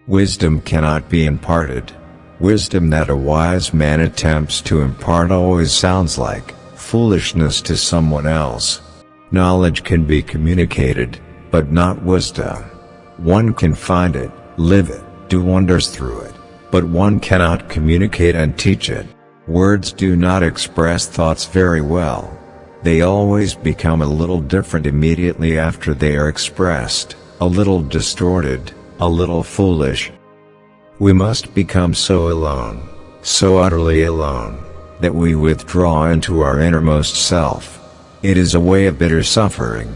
Wisdom cannot be imparted. Wisdom that a wise man attempts to impart always sounds like foolishness to someone else. Knowledge can be communicated, but not wisdom. One can find it, live it, do wonders through it, but one cannot communicate and teach it. Words do not express thoughts very well. They always become a little different immediately after they are expressed, a little distorted, a little foolish. We must become so alone, so utterly alone, that we withdraw into our innermost self. It is a way of bitter suffering.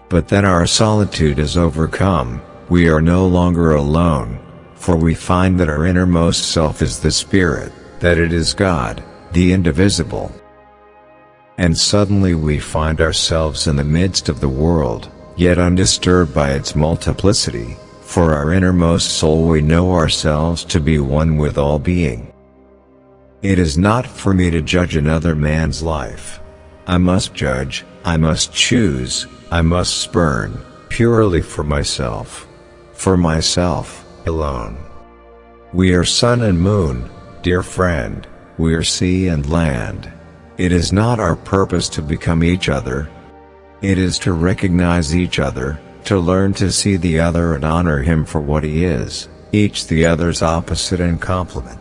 But then our solitude is overcome, we are no longer alone, for we find that our innermost self is the Spirit, that it is God, the indivisible. And suddenly we find ourselves in the midst of the world, yet undisturbed by its multiplicity. For our innermost soul we know ourselves to be one with all being. It is not for me to judge another man's life. I must judge, I must choose, I must spurn, purely for myself alone. We are sun and moon, dear friend, we are sea and land. It is not our purpose to become each other. It is to recognize each other, to learn to see the other and honor him for what he is, each the other's opposite and complement.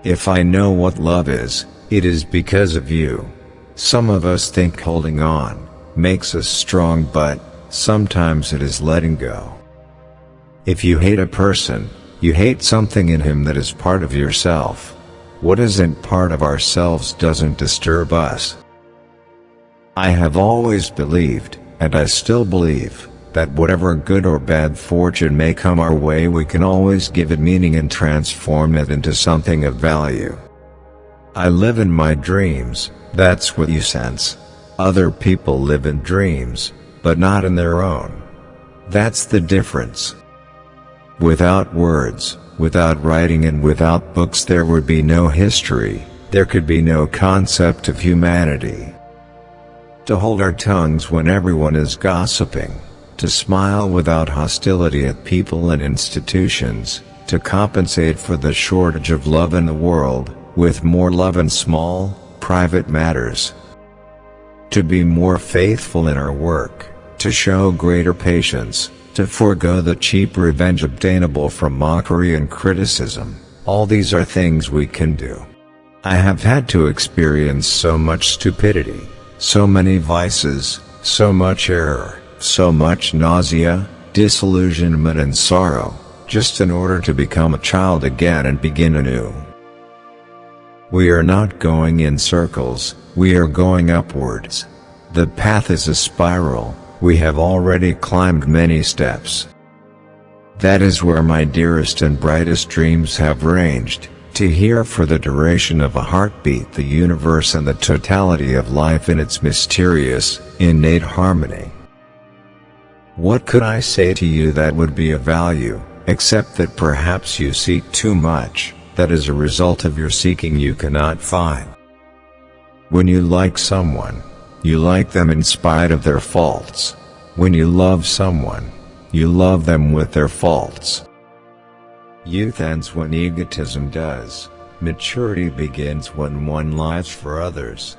If I know what love is, it is because of you. Some of us think holding on makes us strong, but sometimes it is letting go. If you hate a person, you hate something in him that is part of yourself. What isn't part of ourselves doesn't disturb us. I have always believed, and I still believe, that whatever good or bad fortune may come our way, we can always give it meaning and transform it into something of value. I live in my dreams, that's what you sense. Other people live in dreams, but not in their own. That's the difference. Without words, without writing and without books there would be no history, there could be no concept of humanity. To hold our tongues when everyone is gossiping, to smile without hostility at people and institutions, to compensate for the shortage of love in the world, with more love in small, private matters. To be more faithful in our work, to show greater patience, to forego the cheap revenge obtainable from mockery and criticism, all these are things we can do. I have had to experience so much stupidity, so many vices, so much error, so much nausea, disillusionment and sorrow, just in order to become a child again and begin anew. We are not going in circles, we are going upwards. The path is a spiral, we have already climbed many steps. That is where my dearest and brightest dreams have ranged, to hear for the duration of a heartbeat the universe and the totality of life in its mysterious, innate harmony. What could I say to you that would be of value, except that perhaps you seek too much, that as a result of your seeking you cannot find. When you like someone, you like them in spite of their faults. When you love someone, you love them with their faults. Youth ends when egotism does. Maturity begins when one lives for others.